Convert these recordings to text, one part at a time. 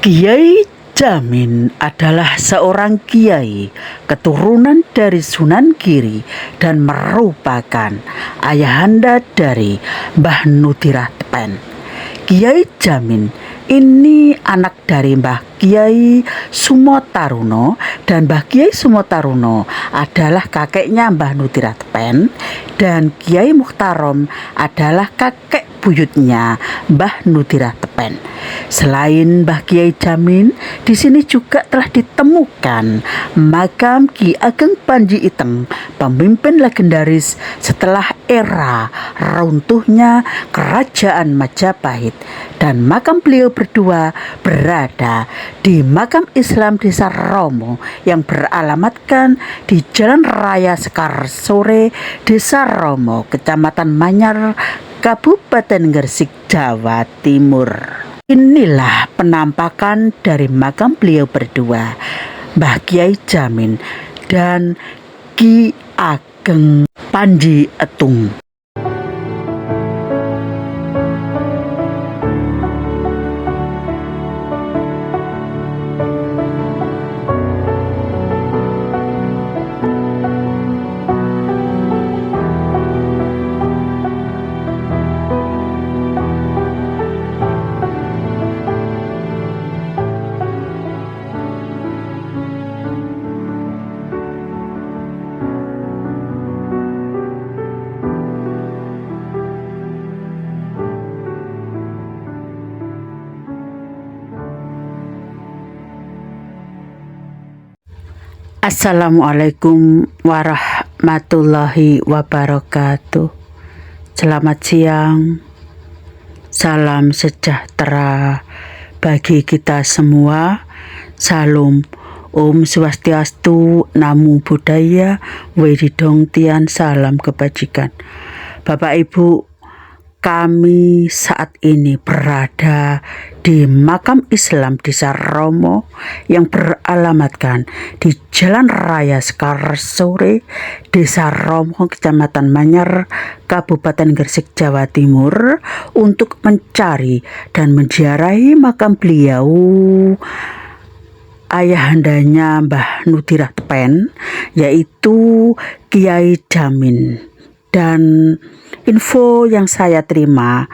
Kiai Jamin adalah seorang kiai keturunan dari Sunan Giri dan merupakan ayahanda dari Mbah Nutirah Tepen. Kiai Jamin ini anak dari Mbah Kiai Sumotaruno, dan Mbah Kiai Sumotaruno adalah kakeknya Mbah Nutirah Tepen, dan Kiai Mukhtarom adalah kakek buyutnya Mbah Nutirah Tepen. Selain Mbah Kiai Jamin, di sini juga telah ditemukan makam Ki Ageng Panji Iteng, pemimpin legendaris setelah era runtuhnya Kerajaan Majapahit, dan makam beliau berdua berada di Makam Islam Desa Romo yang beralamatkan di Jalan Raya Sekar Sore, Desa Romo, Kecamatan Manyar, Kabupaten Gresik, Jawa Timur. Inilah penampakan dari makam beliau berdua, Mbah Kiai Jamin dan Ki Ageng Panji Etung. Assalamualaikum warahmatullahi wabarakatuh. Selamat siang. Salam sejahtera bagi kita semua. Salam Om Swastiastu, Namo Buddhaya, Wedidong Tian, salam kebajikan. Bapak Ibu, kami saat ini berada di Makam Islam Desa Romo yang beralamatkan di Jalan Raya Sekar Sore, Desa Romo, Kecamatan Manyar, Kabupaten Gresik, Jawa Timur, untuk mencari dan menziarahi makam beliau, ayahandanya Mbah Nutirah Tepen, yaitu Kiai Jamin. Dan info yang saya terima,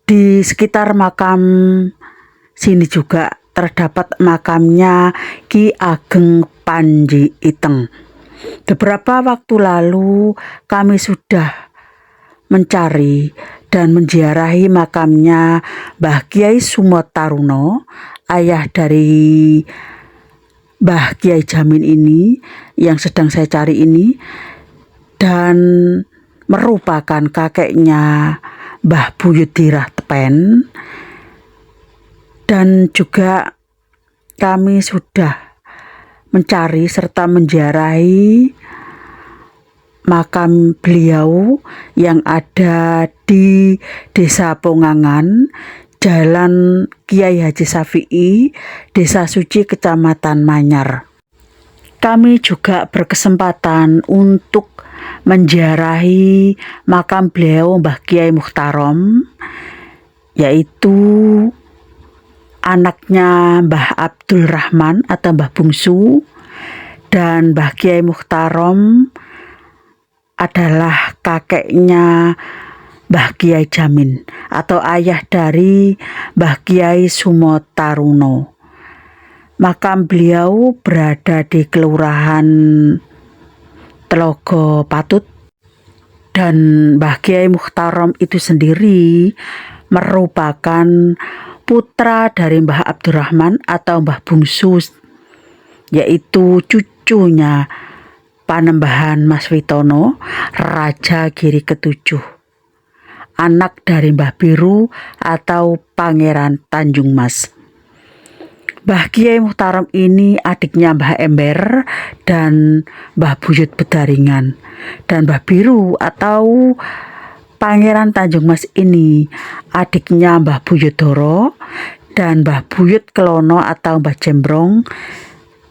di sekitar makam sini juga terdapat makamnya Ki Ageng Panji Iteng. Beberapa waktu lalu kami sudah mencari dan menziarahi makamnya Mbah Kiai Sumotaruno, ayah dari Mbah Kiai Jamin ini yang sedang saya cari ini, dan merupakan kakeknya Mbah Buyutirah Tepen. Dan juga kami sudah mencari serta menziarahi makam beliau yang ada di Desa Pongangan, Jalan Kiai Haji Syafi'i, Desa Suci, Kecamatan Manyar. Kami juga berkesempatan untuk menziarahi makam beliau Mbah Kiai Mukhtarom, yaitu anaknya Mbah Abdul Rahman atau Mbah Bungsu, dan Mbah Kiai Mukhtarom adalah kakeknya Mbah Kiai Jamin atau ayah dari Mbah Kiai Sumotaruno. Makam beliau berada di Kelurahan Telogo Patut, dan Mbah Kiai Mukhtarom itu sendiri merupakan putra dari Mbah Abdurrahman atau Mbah Bungsu, yaitu cucunya Panembahan Mas Witono, Raja Giri ke-7, anak dari Mbah Biru atau Pangeran Tanjung Mas. Mbah Kiai Mukhtarom ini adiknya Mbah Ember dan Mbah Buyut Bedaringan, dan Mbah Biru atau Pangeran Tanjung Mas ini adiknya Mbah Buyut Doro dan Mbah Buyut Kelono atau Mbah Jembrong,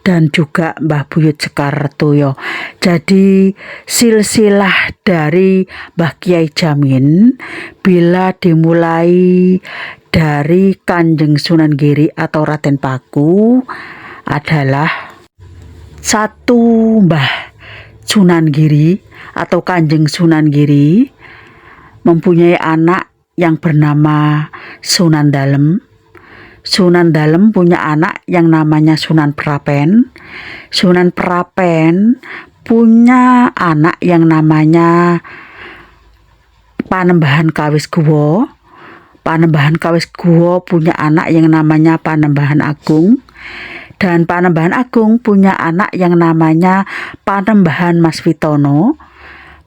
dan juga Mbah Buyut Sekartoyo. Jadi silsilah dari Mbah Kiai Jamin bila dimulai dari Kanjeng Sunan Giri atau Raden Paku adalah satu, Mbah Sunan Giri atau Kanjeng Sunan Giri mempunyai anak yang bernama Sunan Dalem. Sunan Dalem punya anak yang namanya Sunan Prapen. Sunan Prapen punya anak yang namanya Panembahan Kawis Guwo. Panembahan Kawis Guwo punya anak yang namanya Panembahan Agung. Dan Panembahan Agung punya anak yang namanya Panembahan Mas Witono.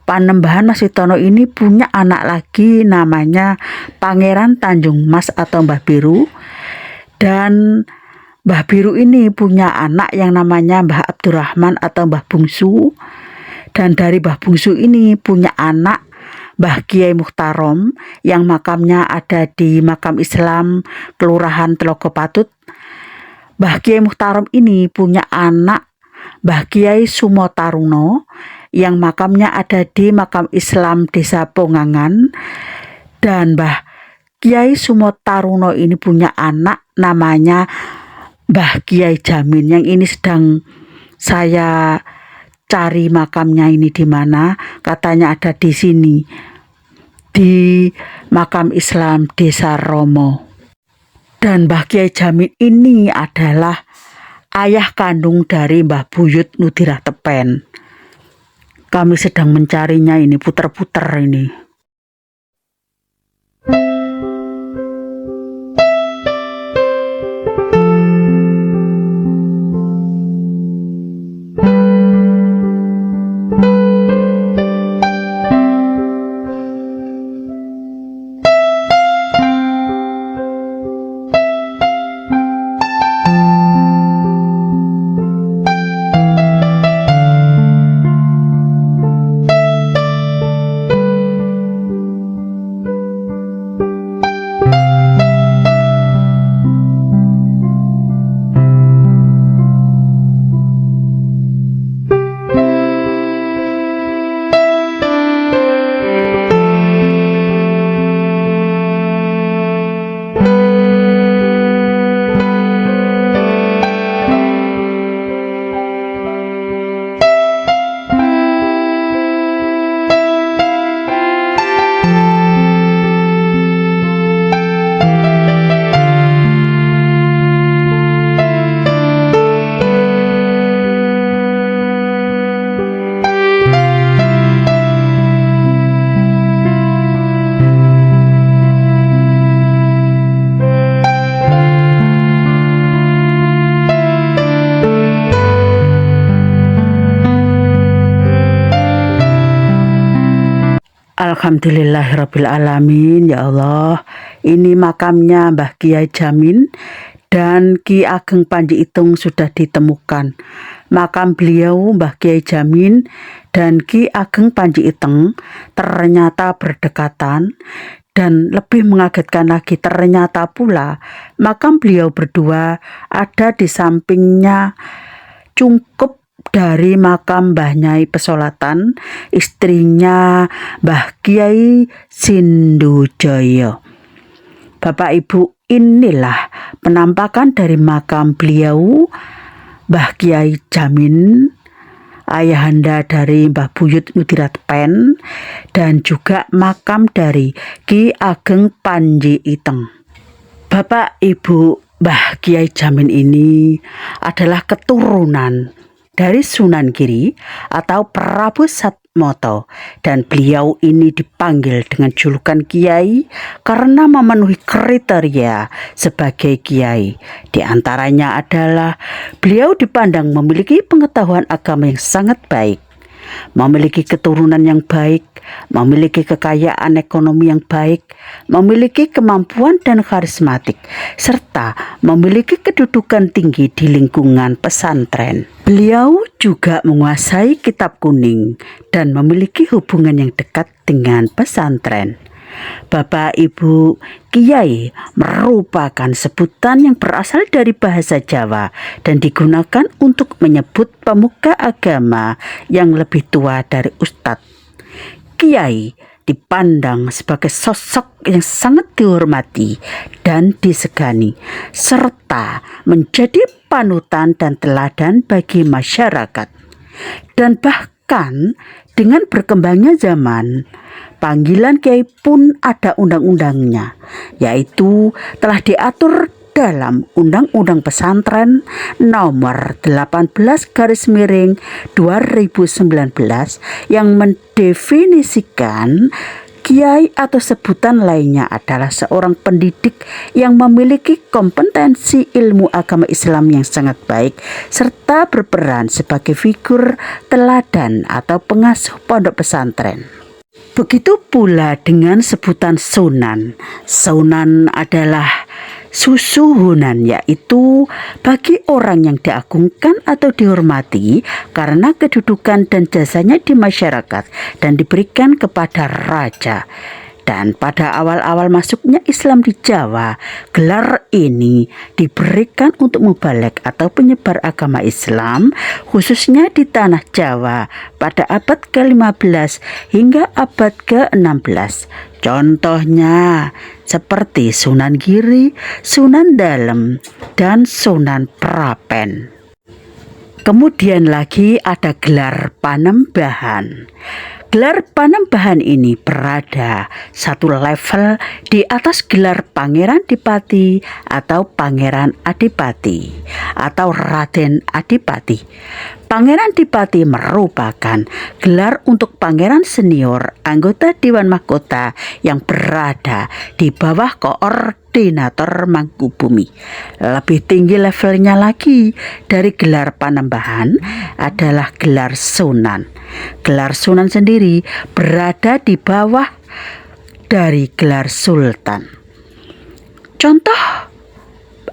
Panembahan Mas Witono ini punya anak lagi namanya Pangeran Tanjung Mas atau Mbah Biru. Dan Mbah Biru ini punya anak yang namanya Mbah Abdurrahman atau Mbah Bungsu. Dan dari Mbah Bungsu ini punya anak Mbah Kiai Muhtarom yang makamnya ada di Makam Islam Kelurahan Telaga Patut. Mbah Kiai Muhtarom ini punya anak Mbah Kiai Sumotaruno yang makamnya ada di Makam Islam Desa Pongangan. Dan Mbah Kiai Sumotaruno ini punya anak namanya Mbah Kiai Jamin, yang ini sedang saya cari makamnya ini di mana. Katanya ada di sini, di Makam Islam Desa Romo. Dan Mbah Kiai Jamin ini adalah ayah kandung dari Mbah Buyut Nudirah Tepen. Kami sedang mencarinya ini, puter-puter ini. Alhamdulillahirrabbilalamin. Ya Allah, ini makamnya Mbah Kiai Jamin dan Ki Ageng Panji Itung sudah ditemukan. Makam beliau Mbah Kiai Jamin dan Ki Ageng Panji Itung ternyata berdekatan. Dan lebih mengagetkan lagi, ternyata pula makam beliau berdua ada di sampingnya cungkup dari makam Mbah Nyai Pesolatan, istrinya Mbah Kiai Sindujoyo. Bapak Ibu, inilah penampakan dari makam beliau Mbah Kiai Jamin, ayahanda dari Mbah Buyut Nudirah Tepen, dan juga makam dari Ki Ageng Panji Itung. Bapak Ibu, Mbah Kiai Jamin ini adalah keturunan dari Sunan Giri atau Prabu Satmoto, dan beliau ini dipanggil dengan julukan Kiai karena memenuhi kriteria sebagai Kiai. Di antaranya adalah beliau dipandang memiliki pengetahuan agama yang sangat baik, memiliki keturunan yang baik, memiliki kekayaan ekonomi yang baik, memiliki kemampuan dan karismatik, serta memiliki kedudukan tinggi di lingkungan pesantren. Beliau juga menguasai kitab kuning dan memiliki hubungan yang dekat dengan pesantren. Bapak Ibu, Kiai merupakan sebutan yang berasal dari bahasa Jawa dan digunakan untuk menyebut pemuka agama yang lebih tua dari ustadz. Kiai dipandang sebagai sosok yang sangat dihormati dan disegani, serta menjadi panutan dan teladan bagi masyarakat. Dan bahkan dengan berkembangnya zaman, panggilan kiai pun ada undang-undangnya, yaitu telah diatur dalam Undang-Undang Pesantren Nomor 18/2019 yang mendefinisikan kiai atau sebutan lainnya adalah seorang pendidik yang memiliki kompetensi ilmu agama Islam yang sangat baik serta berperan sebagai figur teladan atau pengasuh pondok pesantren. Begitu pula dengan sebutan sunan. Sunan adalah susuhunan, yaitu bagi orang yang diagungkan atau dihormati karena kedudukan dan jasanya di masyarakat dan diberikan kepada raja. Dan pada awal-awal masuknya Islam di Jawa, gelar ini diberikan untuk mubalek atau penyebar agama Islam, khususnya di tanah Jawa pada abad ke-15 hingga abad ke-16. Contohnya seperti Sunan Giri, Sunan Dalem, dan Sunan Prapen. Kemudian lagi ada gelar Panembahan. Gelar Panembahan ini berada satu level di atas gelar Pangeran Dipati atau Pangeran Adipati atau Raden Adipati. Pangeran Dipati merupakan gelar untuk pangeran senior anggota Dewan Mahkota yang berada di bawah koordinator Mangkubumi. Lebih tinggi levelnya lagi dari gelar Panembahan adalah gelar Sunan. Gelar Sunan sendiri berada di bawah dari gelar Sultan. Contoh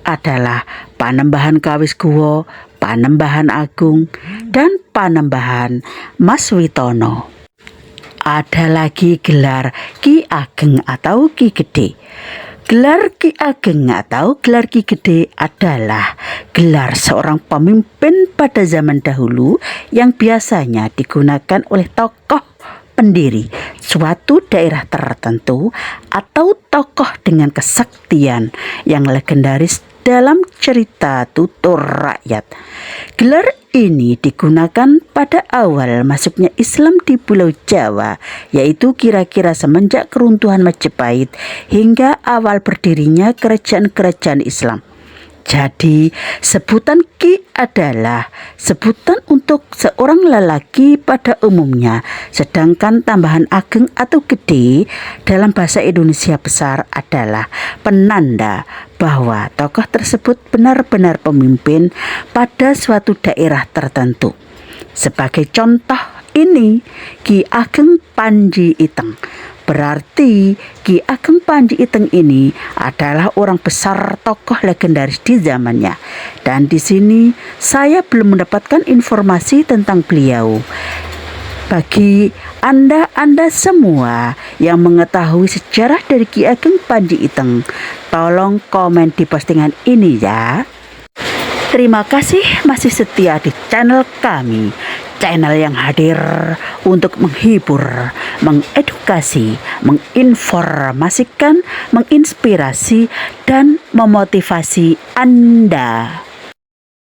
adalah Panembahan Kawiskuwo, Panembahan Agung, dan Panembahan Mas Witono. Ada lagi gelar Ki Ageng atau Ki Gede. Gelar Ki Ageng atau gelar Ki Gede adalah gelar seorang pemimpin pada zaman dahulu yang biasanya digunakan oleh tokoh pendiri suatu daerah tertentu atau tokoh dengan kesaktian yang legendaris dalam cerita tutur rakyat. Gelar ini digunakan pada awal masuknya Islam di Pulau Jawa, yaitu kira-kira semenjak keruntuhan Majapahit hingga awal berdirinya kerajaan-kerajaan Islam. Jadi, sebutan Ki adalah sebutan untuk seorang lelaki pada umumnya, sedangkan tambahan Ageng atau Gede dalam bahasa Indonesia besar adalah penanda bahwa tokoh tersebut benar-benar pemimpin pada suatu daerah tertentu. Sebagai contoh ini, Ki Ageng Panji Iteng. Berarti Ki Ageng Panji Iteng ini adalah orang besar tokoh legendaris di zamannya. Dan di sini saya belum mendapatkan informasi tentang beliau. Bagi Anda semua yang mengetahui sejarah dari Ki Ageng Panji Iteng, tolong komen di postingan ini ya. Terima kasih masih setia di channel kami. Channel yang hadir untuk menghibur, mengedukasi, menginformasikan, menginspirasi, dan memotivasi Anda.